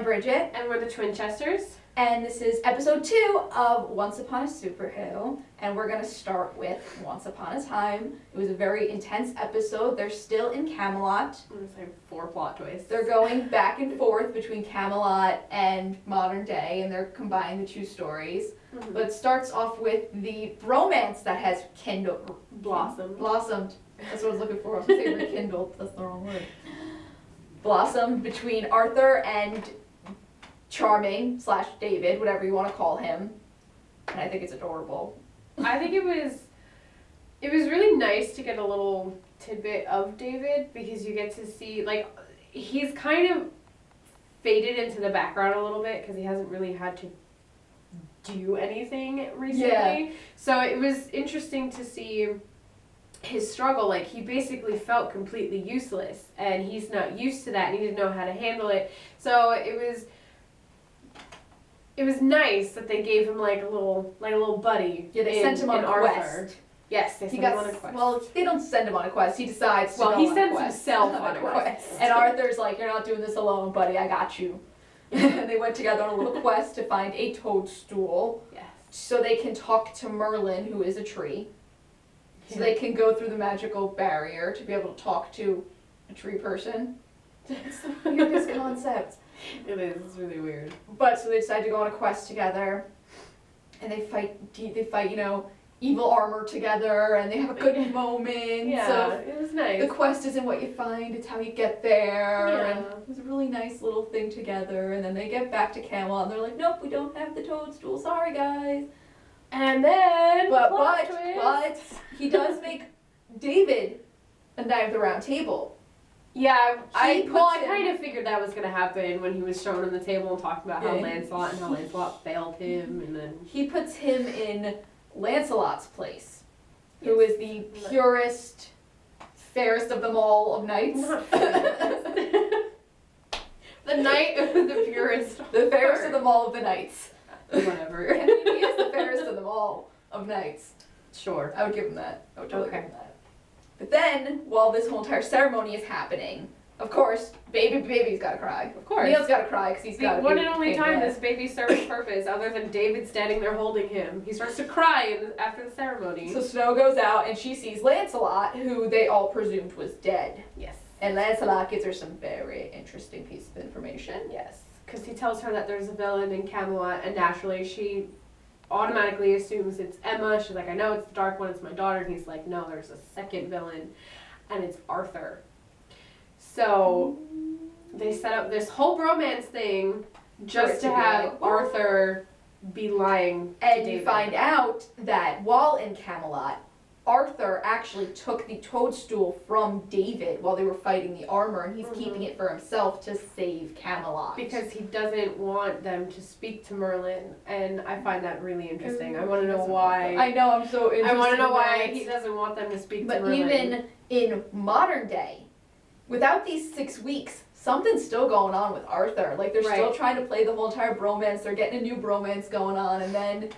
I'm Bridget. And we're the Twinchesters. And this is episode 2 of Once Upon a Superwho. And we're going to start with Once Upon a Time. It was a very intense episode. They're still in Camelot. I'm going to say 4 plot twists. They're going back and forth between Camelot and modern day, and they're combining the two stories. Mm-hmm. But it starts off with the romance that has blossomed. That's what I was looking for. I was going to say rekindled. That's the wrong word. Blossomed between Arthur and Charming / David, whatever you want to call him. And I think it's adorable. I think it was really nice to get a little tidbit of David, because you get to see, like, he's kind of faded into the background a little bit because he hasn't really had to do anything recently. Yeah. So it was interesting to see his struggle. Like, he basically felt completely useless, and he's not used to that, and he didn't know how to handle it. So it was nice that they gave him like a little buddy. Yeah, they sent him on a quest. Yes, they sent him on a quest. Well, they don't send him on a quest. He decides to go on a quest. Well, he sends himself on a quest. And Arthur's like, "You're not doing this alone, buddy. I got you." And they went together on a little quest to find a toadstool. Yes. So they can talk to Merlin, who is a tree. So they can go through the magical barrier to be able to talk to a tree person. It's the weirdest concept. It is. It's really weird. But so they decide to go on a quest together, and they fight, evil armor together, and they have a good moment. Yeah, so it was nice. The quest isn't what you find; it's how you get there. Yeah. And it was a really nice little thing together. And then they get back to Camelot, and they're like, "Nope, we don't have the toadstool. Sorry, guys." And then, but he does make David a Knight of the Round Table. Yeah, I kind of figured that was going to happen when he was showing him the table and talking about how Lancelot failed him, and then he puts him in Lancelot's place, who is the purest, fairest of them all of knights. The knight of the purest. The fairest of them all of the knights. Whatever. He is the fairest of them all of knights. Sure. I would give him that. I would totally give him that. But then, while this whole entire ceremony is happening, of course, baby's gotta cry. Of course. Neil's gotta cry because he's got to be one and only time this baby serves purpose, other than David standing there holding him. He starts to cry after the ceremony. So Snow goes out and she sees Lancelot, who they all presumed was dead. Yes. And Lancelot gives her some very interesting piece of information. Yes. Because he tells her that there's a villain in Camelot, and naturally she automatically assumes it's Emma. She's like, "I know it's the Dark One, it's my daughter." And he's like, "No, there's a second villain, and it's Arthur." So they set up this whole bromance thing just to have Arthur be lying to David. And you find out that while in Camelot, Arthur actually took the toadstool from David while they were fighting the armor, and he's keeping it for himself to save Camelot. Because he doesn't want them to speak to Merlin, and I find that really interesting. I want to know why. I know, I'm so interested. I want to know why he doesn't want them to speak to Merlin. But even in modern day, without these 6 weeks, something's still going on with Arthur. Like, they're still trying to play the whole entire bromance. They're getting a new bromance going on, and then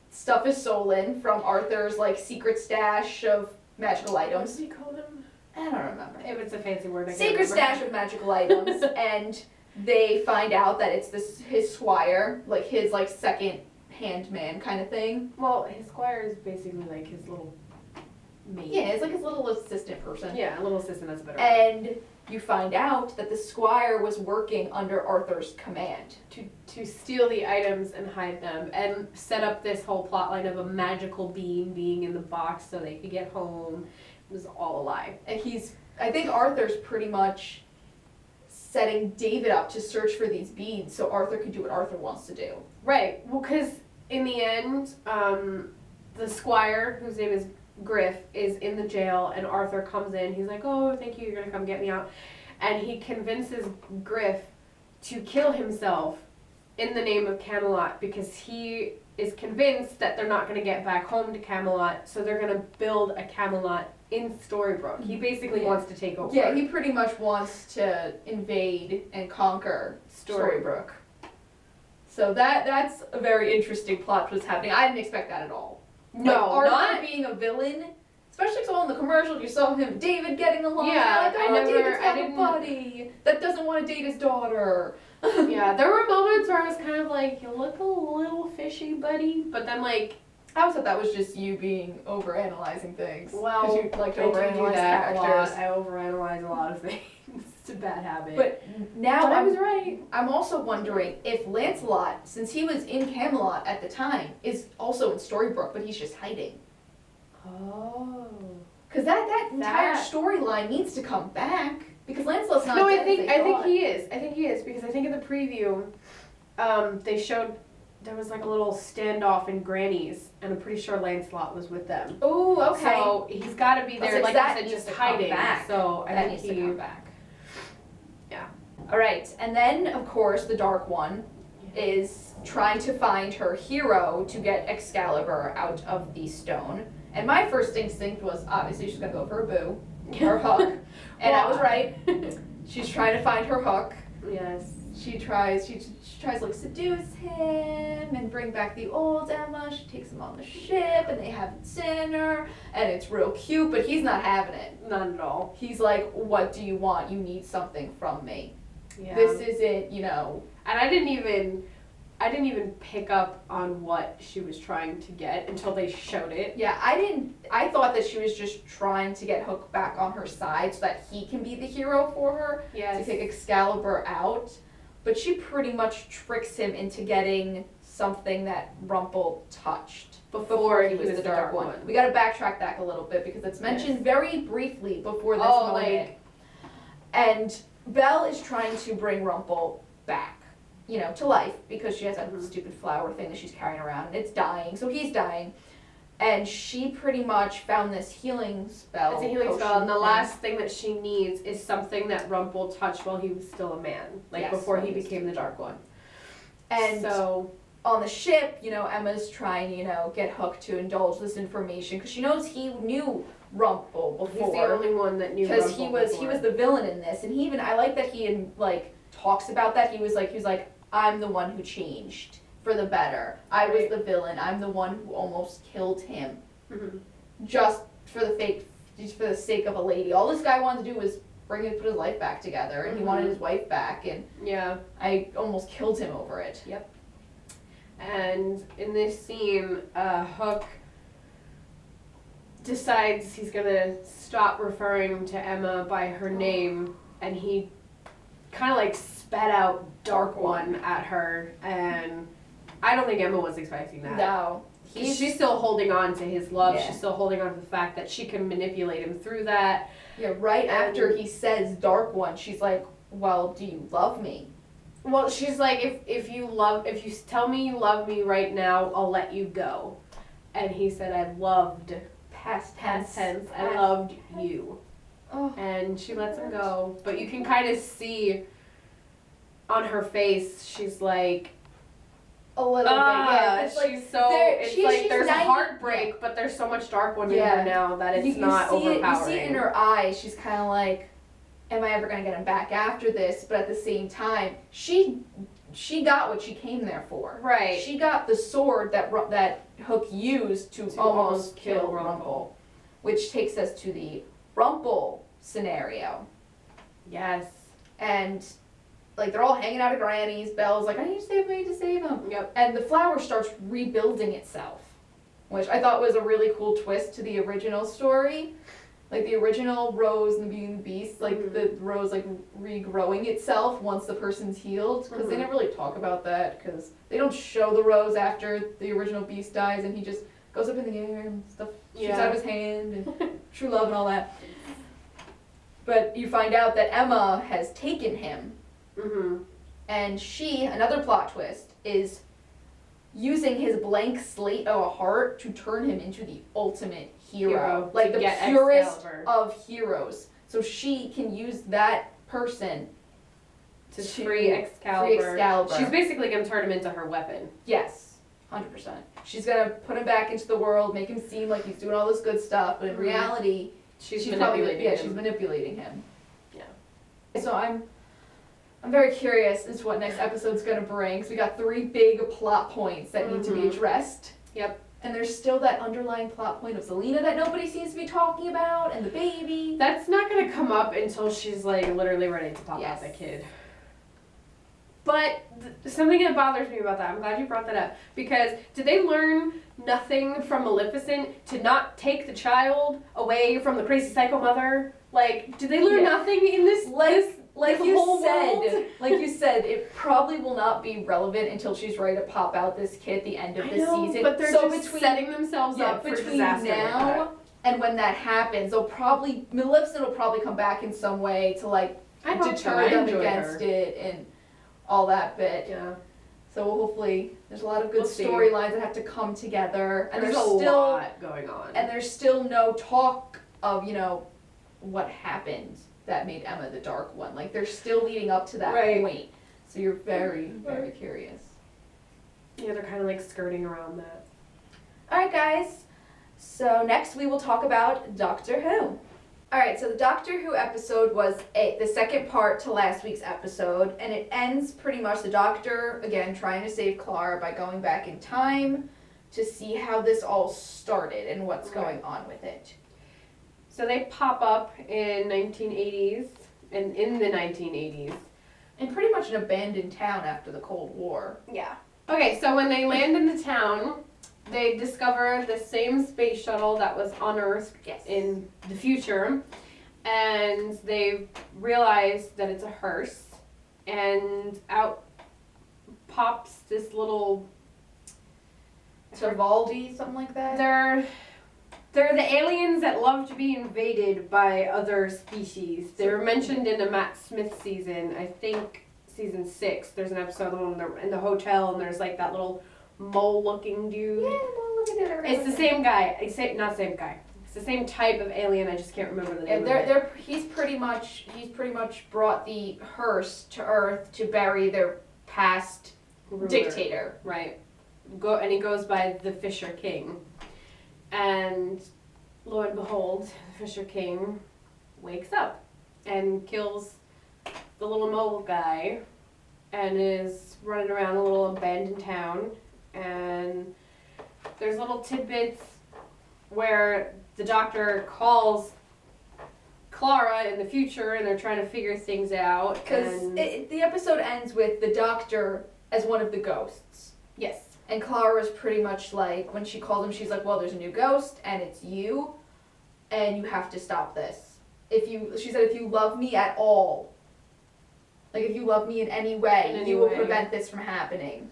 stuff is stolen from Arthur's, like, secret stash of magical items. What did he call them? I don't remember. It was a fancy word. Secret stash of magical items, and they find out that it's his squire, like his second hand man kind of thing. Well, his squire is basically like his little maid. Yeah, it's like his little assistant person. Yeah, a little assistant. That's a better word. And you find out that the squire was working under Arthur's command to steal the items and hide them, and set up this whole plot line of a magical being in the box so they could get home. It was all a lie. And I think Arthur's pretty much setting David up to search for these beads so Arthur can do what Arthur wants to do. Right. Well, because in the end, the squire, whose name is Griff, is in the jail, and Arthur comes in. He's like, "Oh, thank you, you're gonna come get me out." And he convinces Griff to kill himself in the name of Camelot, because he is convinced that they're not gonna get back home to Camelot, so they're gonna build a Camelot in Storybrooke. He basically wants to take over. Yeah, he pretty much wants to invade and conquer Storybrooke. So that's a very interesting plot twist happening. I didn't expect that at all. No, Arthur not being a villain, especially because in the commercial you saw him, David getting along. Yeah, like, oh, I David's got didn't. a buddy that doesn't want to date his daughter. Yeah, there were moments where I was kind of like, you look a little fishy, buddy. But then, like, I always thought that was just you being overanalyzing things. well, Because you like to I do overanalyze that a lot. characters. I overanalyze a lot of things. It's a bad habit. But now But I was right. I'm also wondering if Lancelot, since he was in Camelot at the time, is also in Storybrooke, but he's just hiding. Oh. Because that entire That- storyline needs to come back. Because Lancelot's not No, dead I as think they I think thought. he is. I think he is because I think in the preview, they showed there was like a little standoff in Granny's, and I'm pretty sure Lancelot was with them. Oh, okay. So he's got to be there, like that you said, needs just to come hiding. back. So I that think needs to come back. Yeah. All right, and then of course the Dark One is trying to find her hero to get Excalibur out of the stone. And my first instinct was obviously she's gonna go for a boo, her hook, and I was right. She's trying to find her hook. Yes. She tries to like seduce him and bring back the old Emma. She takes him on the ship and they have dinner and it's real cute, but he's not having it. Not at all. He's like, what do you want? You need something from me. Yeah. This isn't, you know. And I didn't even pick up on what she was trying to get until they showed it. Yeah, I thought that she was just trying to get Hook back on her side so that he can be the hero for her. Yes. To take Excalibur out. But she pretty much tricks him into getting something that Rumple touched before he was the Dark One. We gotta backtrack back a little bit because it's mentioned very briefly before this moment. And Belle is trying to bring Rumple back, you know, to life because she has that stupid flower thing that she's carrying around and it's dying, so he's dying. And she pretty much found this healing spell. It's a healing spell, and the thing. last thing that she needs is something that Rumple touched while he was still a man, like Yes, before while he he was became the Dark One. And so on the ship, you know, Emma's trying, you know, get Hook to indulge this information because she knows he knew Rumple before. he's the only one that knew Because Rumple he was the villain in this, and he even I like that he like talks about that. He was like I'm the one who changed for the better. I was the villain. I'm the one who almost killed him. Mm-hmm. Just for the sake of a lady. All this guy wanted to do was put his life back together, and he wanted his wife back, and Yeah. I almost killed him over it. Yep. And in this scene, Hook decides he's gonna stop referring to Emma by her name, and he kind of like spat out Dark One at her, and I don't think Emma was expecting that. No. She's still holding on to his love. Yeah. She's still holding on to the fact that she can manipulate him through that. Yeah, right after he says Dark One, she's like, well, do you love me? Well, she's like, if you tell me you love me right now, I'll let you go. And he said, I loved, past tense, I loved you. Oh. And she lets him go. But you can kind of see on her face, she's like, A little bit, yeah. It's like, she's so, she's there's 90 heartbreak, but there's so much Dark One in her now that it's not overpowering. You see it in her eyes. She's kind of like, am I ever going to get him back after this? But at the same time, she got what she came there for. Right. She got the sword that Hook used to almost kill Rumple. Which takes us to the Rumple scenario. Yes. And like they're all hanging out at Granny's. Belle's like, I need to save him. Yep. And the flower starts rebuilding itself, which I thought was a really cool twist to the original story. Like the original Rose and the Beauty and the Beast, like the rose like regrowing itself once the person's healed. Because they never really talk about that because they don't show the rose after the original Beast dies and he just goes up in the air and stuff shoots out of his hand and true love and all that. But you find out that Emma has taken him. Mm-hmm. And she, another plot twist, is using his blank slate of a heart to turn him into the ultimate hero. Like the purest of heroes. So she can use that person to free Excalibur. She's basically going to turn him into her weapon. Yes, 100%. She's going to put him back into the world, make him seem like he's doing all this good stuff, but in reality, she's manipulating him. She's manipulating him. Yeah. So I'm very curious as to what next episode's going to bring, because we got 3 big plot points that need to be addressed. Yep. And there's still that underlying plot point of Zelina that nobody seems to be talking about, and the baby. That's not going to come up until she's like literally ready to pop out the kid. But something that bothers me about that, I'm glad you brought that up, because did they learn nothing from Maleficent to not take the child away from the crazy psycho mother? Like, did they learn nothing in this? Like this you whole said, world? like you said, it probably will not be relevant until she's ready to pop out this kid at the end of the season. But they're so just setting themselves up for between disaster. now and when that happens, Maleficent will probably come back in some way to like deter them against it and all that bit. Yeah. So hopefully, there's a lot of good storylines that have to come together, and There's there's a still lot going on. and there's still no talk of what happened that made Emma the Dark One. Like they're still leading up to that point. So you're very, very curious. Yeah, they're kind of like skirting around that. All right, guys. So next we will talk about Doctor Who. All right, so the Doctor Who episode was the second part to last week's episode, and it ends pretty much the Doctor, again, trying to save Clara by going back in time to see how this all started and what's going on with it. So they pop up in 1980s, and in the 1980s. And pretty much an abandoned town after the Cold War. Yeah. Okay, so when they land in the town, they discover the same space shuttle that was on Earth in the future, and they realize that it's a hearse, and out pops this little... Savaldi, something like that? They're the aliens that love to be invaded by other species. They were mentioned in a Matt Smith season, I think season 6. There's an episode when they're in the hotel and there's like that little mole-looking dude. Yeah, mole-looking dude. It's the same guy. Not same guy. It's the same type of alien. I just can't remember the name of it. He's pretty much brought the hearse to Earth to bury their past dictator. Right. And he goes by the Fisher King. And lo and behold, the Fisher King wakes up and kills the little mole guy and is running around a little abandoned town. And there's little tidbits where the Doctor calls Clara in the future and they're trying to figure things out. Because the episode ends with the Doctor as one of the ghosts. Yes. And Clara's pretty much like, when she calls him, she's like, well, there's a new ghost, and it's you, and you have to stop this. She said, if you love me at all, like if you love me in any way, you will prevent this from happening.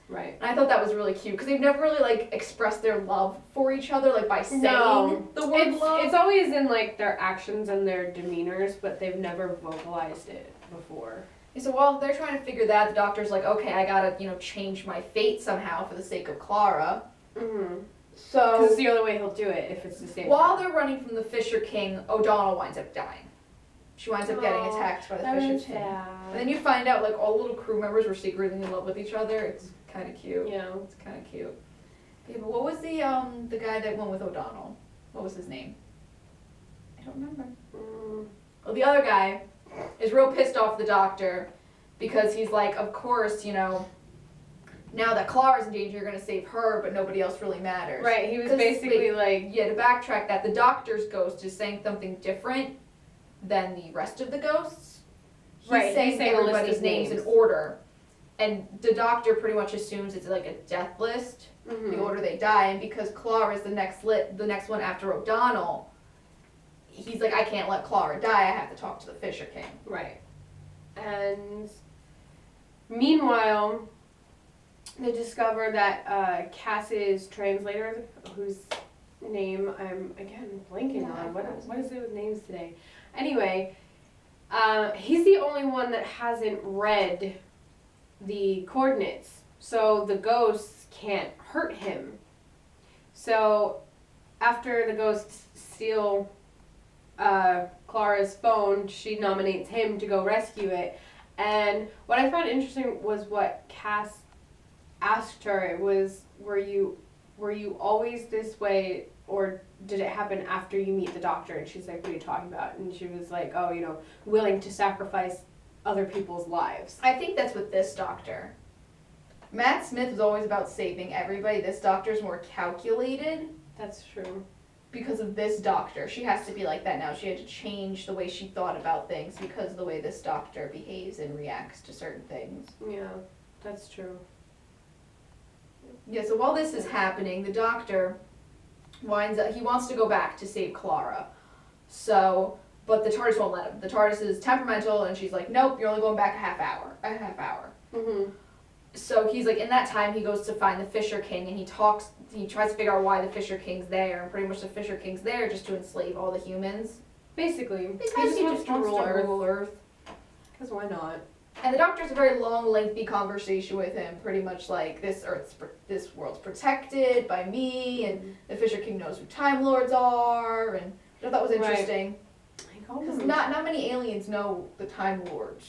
Right. And I thought that was really cute, because they've never really, like, expressed their love for each other, like, by saying the word love. It's always in, like, their actions and their demeanors, but they've never vocalized it before. So while they're trying to figure that, the Doctor's like, okay, I gotta, change my fate somehow for the sake of Clara. Mm-hmm. So... Because it's the only way he'll do it, if it's the same. While they're running from the Fisher King, O'Donnell winds up dying. She winds up getting attacked by the Fisher King. And then you find out, like, all the little crew members were secretly in love with each other. It's kind of cute. Yeah. It's kind of cute. Yeah, but what was the guy that went with O'Donnell? What was his name? I don't remember. Well, the other guy is real pissed off the Doctor because he's like, of course, now that Clara's in danger, you're going to save her, but nobody else really matters. Right, he was basically like... Yeah, to backtrack that, the Doctor's ghost is saying something different than the rest of the ghosts. He's saying everybody's names in order. And the Doctor pretty much assumes it's like a death list, the order they die, and because Clara's the next one after O'Donnell, he's like, I can't let Clara die, I have to talk to the Fisher King. Right. And meanwhile, they discover that Cass's translator, whose name I'm, again, blanking on. What is it with names today? Anyway, he's the only one that hasn't read the coordinates. So the ghosts can't hurt him. So after the ghosts steal Clara's phone, she nominates him to go rescue it. And what I found interesting was what Cass asked her. It was, were you always this way, or did it happen after you meet the Doctor? And she's like, what are you talking about? And she was like, oh, willing to sacrifice other people's lives. I think that's with this Doctor. Matt Smith was always about saving everybody. This Doctor's more calculated. That's true. because of this doctor. She has to be like that now. She had to change the way she thought about things because of the way this doctor behaves and reacts to certain things. Yeah, that's true. Yeah, so while this is happening, the doctor winds up, he wants to go back to save Clara. So, but the TARDIS won't let him. The TARDIS is temperamental, and she's like, nope, you're only going back a half hour. Mm-hmm. So he's like, in that time, he goes to find the Fisher King, and he tries to figure out why the Fisher King's there, and pretty much the Fisher King's there just to enslave all the humans. Basically. Because he just wants to rule Earth. Because why not? And the Doctor has a very long, lengthy conversation with him, pretty much like, this world's protected by me, and the Fisher King knows who Time Lords are, and I thought that was interesting. Because not many aliens know the Time Lords.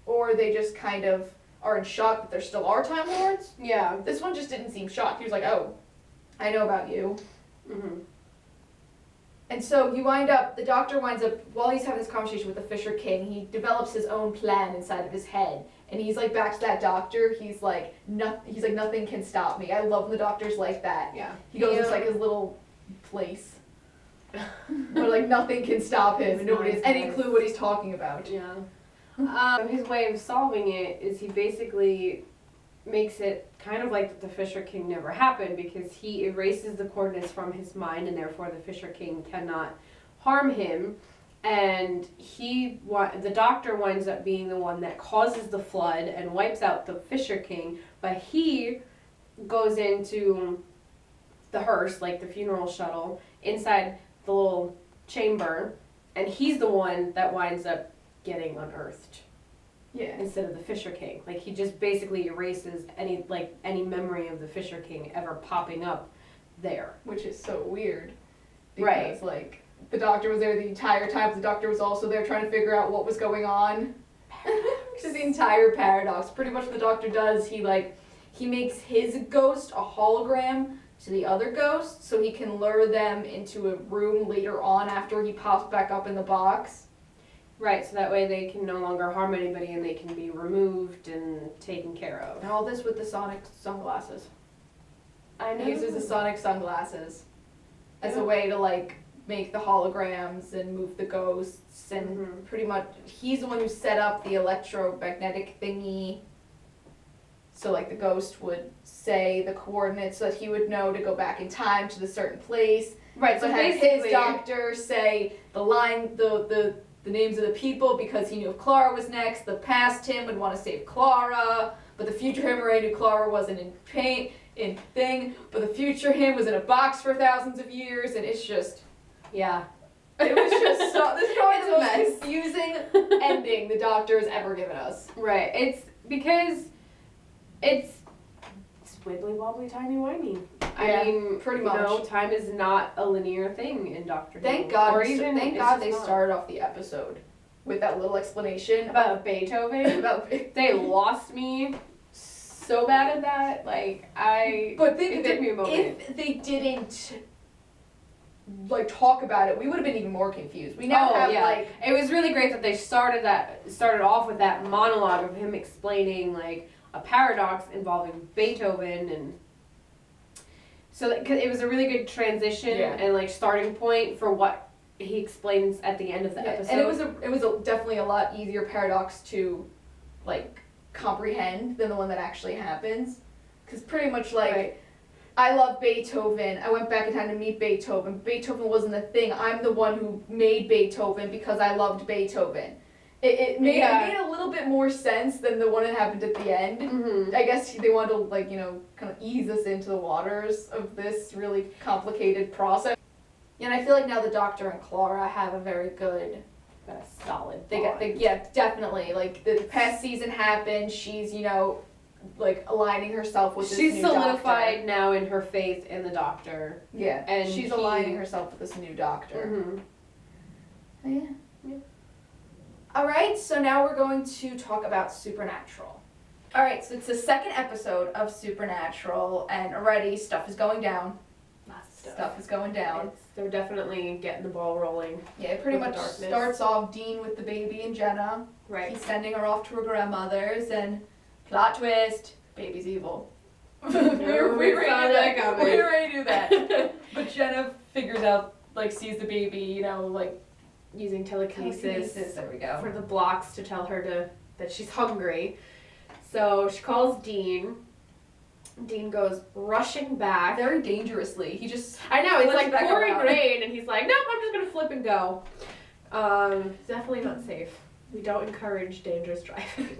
Or they just kind of are in shock that there still are Time Lords. Yeah. This one just didn't seem shocked. He was like, oh, I know about you. Mm-hmm. And so the Doctor winds up, while he's having this conversation with the Fisher King, he develops his own plan inside of his head. And he's like, back to that Doctor, he's like, nothing can stop me. I love when the Doctor's like that. Yeah. He goes to like his little place. Where like nothing can stop him and nobody has any clue what he's talking about. Yeah. His way of solving it is he basically makes it kind of like the Fisher King never happened, because he erases the coordinates from his mind, and therefore the Fisher King cannot harm him. And the Doctor winds up being the one that causes the flood and wipes out the Fisher King, but he goes into the hearse, like the funeral shuttle, inside the little chamber, and he's the one that winds up getting unearthed. Yeah. Instead of the Fisher King. Like, he just basically erases any memory of the Fisher King ever popping up there. Which is so weird. Right. Because, like, the Doctor was there the entire time, but the Doctor was also there trying to figure out what was going on. Which is the entire paradox. Pretty much what the Doctor does, he makes his ghost a hologram to the other ghosts, so he can lure them into a room later on after he pops back up in the box. Right, so that way they can no longer harm anybody and they can be removed and taken care of. And all this with the sonic sunglasses. I know. He uses the sonic sunglasses as a way to like make the holograms and move the ghosts, and pretty much he's the one who set up the electromagnetic thingy. So like the ghost would say the coordinates so that he would know to go back in time to the certain place. Right, so have basically his doctor say the names of the people because he knew if Clara was next. The past him would want to save Clara, but the future him already knew Clara wasn't in pain, but the future him was in a box for thousands of years, and it's just, yeah. It was just this is probably the most confusing ending the Doctor has ever given us. Right, it's because it's wibbly wobbly timey wimey. Yeah, I mean, pretty much. You know, time is not a linear thing in Doctor Who. Thank God they not. started off the episode with that little explanation about Beethoven. They lost me so bad at that. Like it took me a moment. If they didn't like talk about it, we would have been even more confused. We now have like it was really great that they started off with that monologue of him explaining like a paradox involving Beethoven, and so it was a really good transition and like starting point for what he explains at the end of the episode. And it was definitely a lot easier paradox to like comprehend than the one that actually happens, because pretty much like I love Beethoven. I went back in time to meet Beethoven. Beethoven wasn't a thing. I'm the one who made Beethoven because I loved Beethoven. It made a little bit more sense than the one that happened at the end. Mm-hmm. I guess they wanted to like, kind of ease us into the waters of this really complicated process. And I feel like now the Doctor and Clara have a very good, solid bond. Definitely. Like the past season happened, she's, like aligning herself with this new Doctor. She's solidified now in her faith in the Doctor. Yeah, and she's aligning herself with this new Doctor. Mm-hmm. Yeah. Alright, so now we're going to talk about Supernatural. Alright, so it's the second episode of Supernatural, and already stuff is going down. Lots of Stuff is going down. They're definitely getting the ball rolling. Yeah, it pretty much starts off Dean with the baby and Jenna. Right. He's sending her off to her grandmother's, and plot twist, baby's evil. we already knew that. But Jenna figures out, like, sees the baby, you know, like, using telekinesis there we go. for the blocks to tell her that she's hungry. So she calls Dean. Dean goes rushing back. Very dangerously. He just I know, it's flips like back pouring around. rain, and he's like, nope, I'm just gonna flip and go. Definitely not safe. We don't encourage dangerous driving.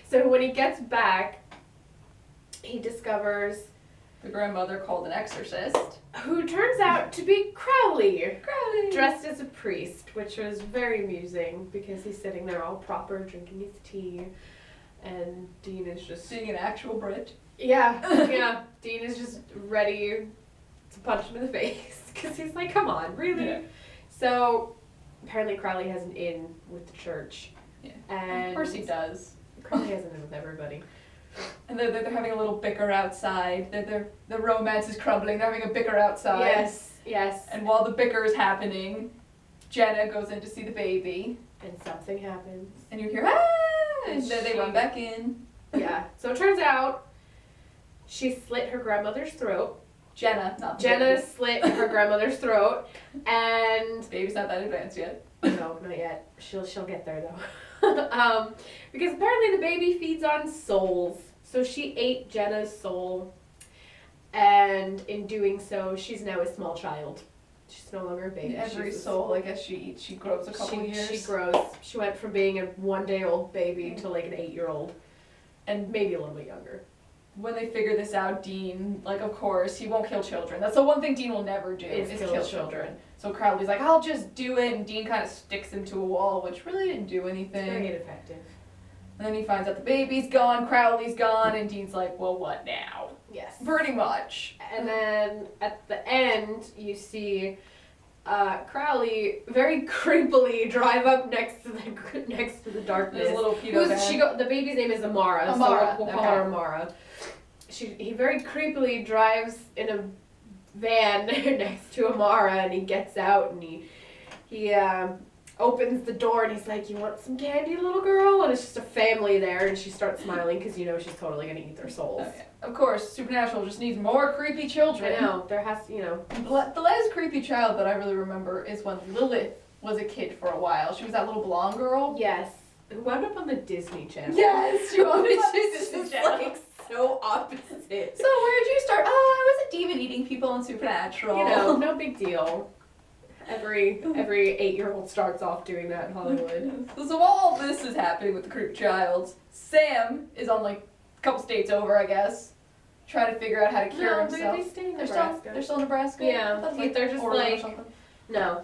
So when he gets back, he discovers the grandmother called an exorcist. who turns out to be Crowley, Crowley. dressed as a priest, which was very amusing because he's sitting there all proper, drinking his tea, and Dean is just Seeing an actual Brit. yeah. Dean is just ready to punch him in the face because he's like, come on, really? Yeah. So apparently Crowley has an in with the church. Yeah. And Of course he does. Crowley has an in with everybody. And they're having a little bicker outside. The romance is crumbling. They're having a bicker outside. Yes. And while the bicker is happening, Jenna goes in to see the baby. And something happens. And you hear, ah! And then they run back in. Yeah. So it turns out she slit her grandmother's throat. Jenna, not the Jenna baby. slit her grandmother's throat, and Baby's not that advanced yet. no, not yet. She'll get there though. Because apparently the baby feeds on souls. So she ate Jenna's soul, and in doing so, she's now a small child. She's no longer a baby. Every She's soul, I guess she eats, she grows a couple years. She grows. She went from being a 1-day-old baby to like an 8-year-old, and maybe a little bit younger. When they figure this out, Dean, like, of course, he won't kill children. That's the one thing Dean will never do, Is is kill kill children. children. So Crowley's like, I'll just do it, and Dean kind of sticks him to a wall, which really didn't do anything. It's very ineffective. And then he finds out the baby's gone, Crowley's gone, and Dean's like, well, what now? Yes. Pretty much. And then at the end, you see Crowley very creepily drive up next to the darkness. There's a little pedo van. The baby's name is Amara. Amara, So we'll call her Amara. He very creepily drives in a van next to Amara, and he gets out and he opens the door and he's like, "You want some candy, little girl?" And it's just a family there, and she starts smiling because you know she's totally gonna eat their souls. Oh, yeah. Of course, Supernatural just needs more creepy children. I know there has, you know. The last creepy child that I really remember is when Lilith was a kid for a while. She was that little blonde girl. Yes. Who wound up on the Disney Channel. Yes, she was. It's just like so opposite. So where'd you start? Oh, I was a demon eating people on Supernatural. You know, no big deal. Every 8-year-old starts off doing that in Hollywood. So while all this is happening with the creep child, Sam is on like a couple states over, I guess, trying to figure out how to cure himself. They stay in They're Nebraska. still in Nebraska? Yeah, That's they're just Oregon or like- something. No.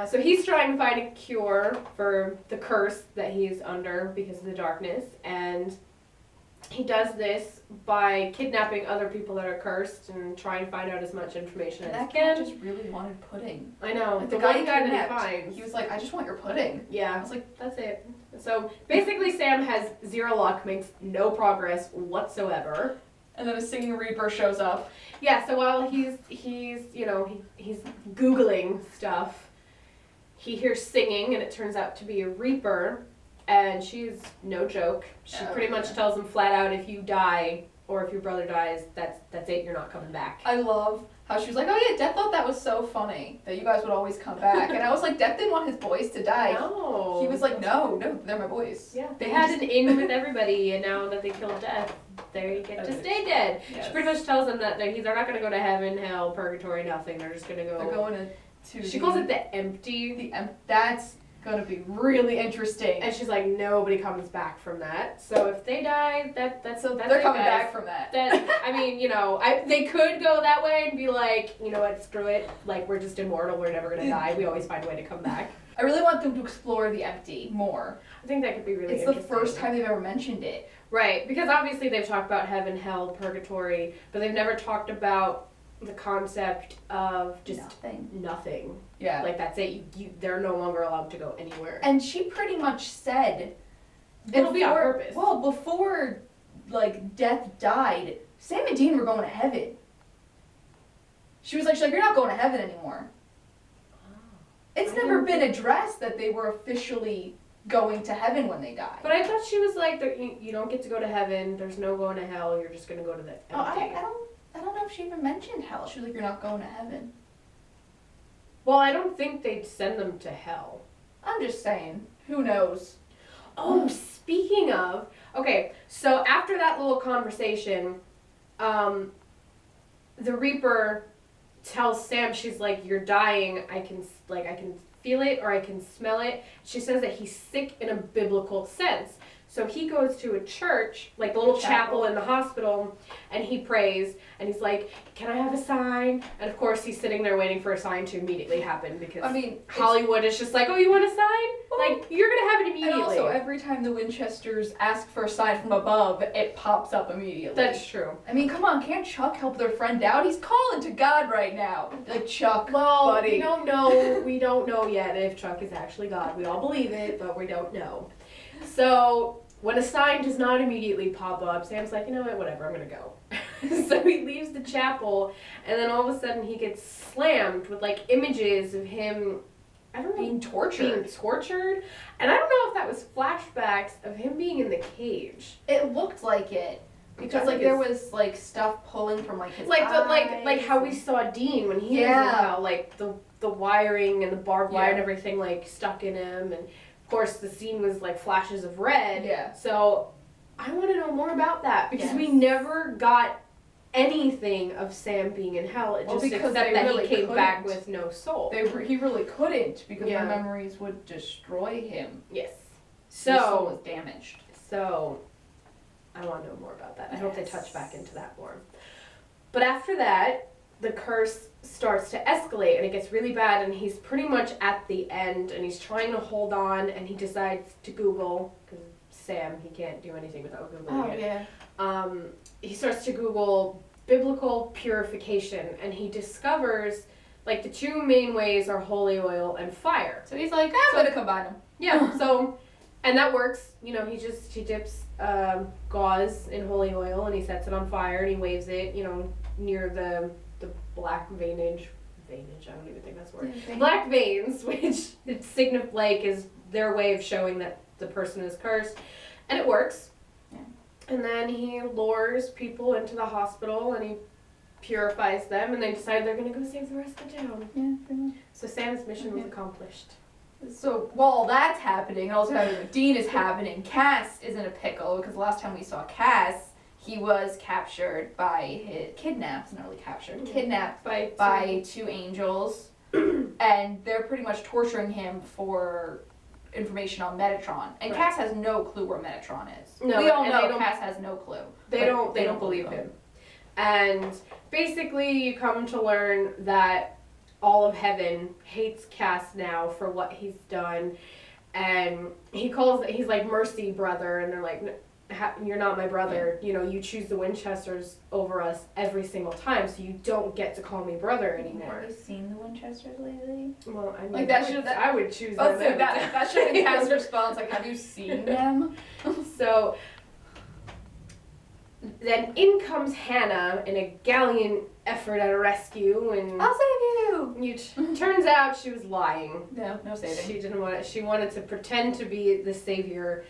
So he's trying to find a cure for the curse that he's under because of the darkness, and he does this by kidnapping other people that are cursed and trying to find out as much information And as that he guy can. just really wanted pudding. I know. Like The the guy one guy that he kidnapped, finds. he was like, I just want your pudding. I Yeah, was like, that's it. So basically Sam has 0 luck, makes no progress whatsoever. and then a singing reaper shows up. Yeah, so while he's Googling stuff, he hears singing, and it turns out to be a reaper, and she's no joke. She Oh, pretty much yeah. tells him flat out, if you die or if your brother dies, that's it, you're not coming back. I love how she was like, oh yeah, Death thought that was so funny that you guys would always come back. And I was like, Death didn't want his boys to die. No. He was like, no, they're my boys. Yeah, they They had just- an in with everybody, and now that they killed Death, they get to stay dead. Yes. She pretty much tells them that they're not going to go to heaven, hell, purgatory, nothing. They're just going to go. They're going to She calls it the empty. That's gonna be really interesting. And she's like, nobody comes back from that. So if they die, that's so that's they're it, coming guys. back from that. That I mean, you know, they could go that way and be like, you know what, screw it. Like, we're just immortal. We're never gonna die. We always find a way to come back. I really want them to explore the empty more. I think that could be really. It's the interesting. first time they've ever mentioned it. Right, because obviously they've talked about heaven, hell, purgatory, but they've never talked about the concept of just nothing. Yeah. Like, that's it. They're no longer allowed to go anywhere. And she pretty much said It'll be on purpose. Well, before like Death died, Sam and Dean were going to heaven. She's like, you're not going to heaven anymore. It's I never don't been addressed that they were officially going to heaven when they died. But I thought she was like, you don't get to go to heaven. There's no going to hell. You're just going to go to the empty. I don't I don't know if she even mentioned hell. She was like, you're not going to heaven. Well, I don't think they'd send them to hell. I'm just saying. Who knows? Oh, speaking of, okay, so after that little conversation, the Reaper tells Sam, she's like, you're dying. I can feel it or I can smell it. She says that he's sick in a biblical sense. So he goes to a church, like the little chapel in the hospital, and he prays, and he's like, can I have a sign? And of course he's sitting there waiting for a sign to immediately happen because Hollywood is just like, oh, you want a sign? Like, you're going to have it immediately. And also, every time the Winchesters ask for a sign from above, it pops up immediately. That's true. I mean, come on, can't Chuck help their friend out? He's calling to God right now. Like, Chuck, well, buddy. We don't know. We don't know yet if Chuck is actually God. We all believe it, but we don't know. So when a sign does not immediately pop up, Sam's like, you know what, whatever, I'm going to go. So he leaves the chapel, and then all of a sudden he gets slammed with, like, images of him, I don't know. Being tortured. And I don't know if that was flashbacks of him being in the cage. It looked like it. Because, like, there was, like, stuff pulling from, like, his eyes. Like how we saw Dean when he was in hell, like, the wiring and the barbed wire and everything, like, stuck in him, and of course, the scene was like flashes of red. Yeah. So I want to know more about that because we never got anything of Sam being in hell. It just except that really he came back with no soul. He really couldn't because the memories would destroy him. Yes. So his soul was damaged. So I want to know more about that. I hope they touch back into that more. But after that, the curse starts to escalate and it gets really bad and he's pretty much at the end and he's trying to hold on and he decides to Google, because Sam, he can't do anything without Googling it. He starts to Google biblical purification and he discovers like the two main ways are holy oil and fire. So he's like, I'm gonna combine them. Yeah, so, and that works. You know, he dips gauze in holy oil and he sets it on fire and he waves it, you know, near the black veinage, I don't even think that's the word. Black veins, which it like is their way of showing that the person is cursed. And it works. Yeah. And then he lures people into the hospital and he purifies them and they decide they're going to go save the rest of the town. Yeah, pretty much. So Sam's mission was accomplished. So while that's happening, also having with Dean is happening, Cass is in a pickle because the last time we saw Cass, he was captured by kidnapped by two angels, and they're pretty much torturing him for information on Metatron. And Cass has no clue where Metatron is. No, we all know Cass has no clue. They don't believe him. And basically, you come to learn that all of heaven hates Cass now for what he's done, and he's like, mercy, brother, and they're like, you're not my brother. You know, you choose the Winchesters over us every single time, so you don't get to call me brother anymore. Have you seen the Winchesters lately? Well, I mean, like I would choose them. That should have been Cass' response. Like, have you seen them? So then in comes Hannah in a gallant effort at a rescue, and I'll save you. Turns out she was lying. No saving. She didn't want it. She wanted to pretend to be the savior.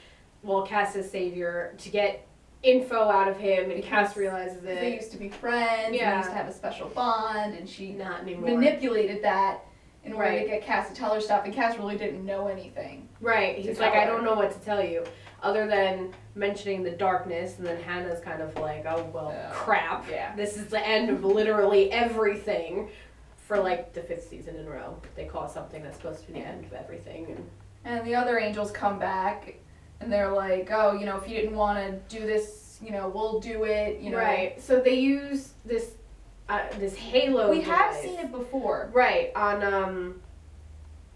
Well, Cass's savior, to get info out of him, and Cass realizes it. They used to be friends, yeah. They used to have a special bond, and she not anymore. Manipulated that in order to get Cass to tell her stuff, and Cass really didn't know anything. Right, he's like, I don't know what to tell you, other than mentioning the darkness, and then Hannah's kind of like, oh, well, crap. Yeah. This is the end of literally everything for, like, the 5th season in a row. They call something that's supposed to be the end of everything. And the other angels come back, and they're like, oh, you know, if you didn't want to do this, you know, we'll do it, you know. Right. So they use this halo We device. have seen it before. Right. On,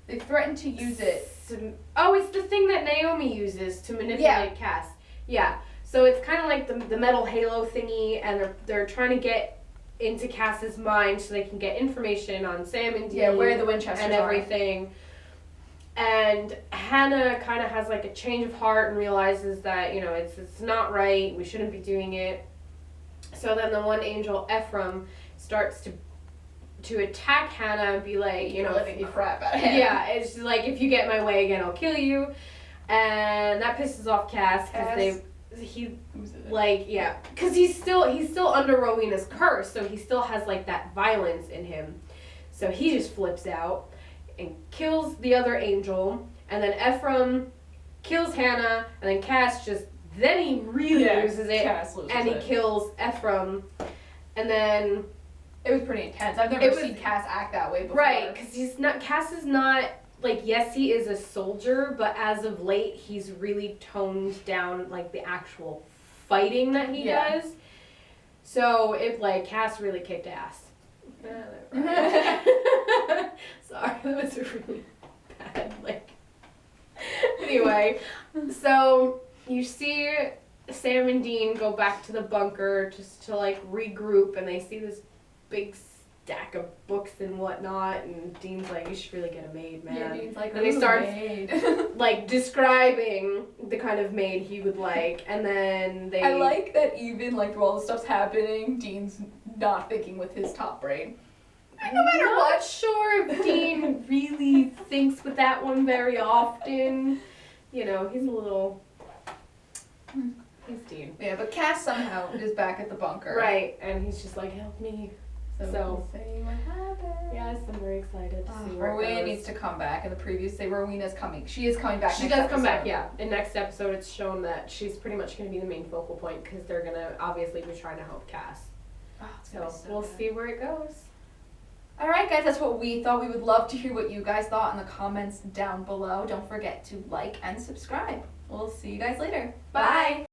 They threatened to use it. It's the thing that Naomi uses to manipulate Cass. Yeah. So it's kind of like the metal halo thingy, and they're trying to get into Cass's mind so they can get information on Sam and Dean. Yeah, where the Winchesters and everything. And Hannah kind of has like a change of heart and realizes that, you know, it's not right. We shouldn't be doing it. So then the one angel, Ephraim, starts to attack Hannah and be like, you know, living crap out of him. Yeah, it's just like, if you get in my way again, I'll kill you. And that pisses off Cass because he Who's it? like yeah, because he's still under Rowena's curse, so he still has like that violence in him. So he just flips out and kills the other angel, and then Ephraim kills Hannah, and then Cass then he really loses it, Cass loses and he it. kills Ephraim, and then It was pretty intense. I've never seen Cass act that way before. right, because Cass is not like, yes, he is a soldier, but as of late he's really toned down like the actual fighting that he does. So Cass really kicked ass. Sorry, that was really bad. Anyway, so you see Sam and Dean go back to the bunker just to regroup, and they see this big stack of books and whatnot, and Dean's like, "You should really get a maid, man." Yeah, Dean's like, and he starts maid. describing the kind of maid he would like, and then they. I like that even through all the stuff's happening, Dean's not thinking with his top brain. No matter I'm what. not sure if Dean really thinks with that one very often. He's a little. He's Dean. Yeah, but Cass somehow is back at the bunker. Right, and he's just like, "Help me." So we'll see what happens. Yes, I'm very excited to see where it Rowena goes. needs to come back. In the previews say Rowena's coming. She is coming back. She next does come back, episode. yeah. In next episode, it's shown that she's pretty much going to be the main focal point because they're going to obviously be trying to help Cass. Oh, it's gonna So be so we'll good. see where it goes. Alright guys, that's what we thought. We would love to hear what you guys thought in the comments down below. Don't forget to like and subscribe. We'll see you guys later. Bye.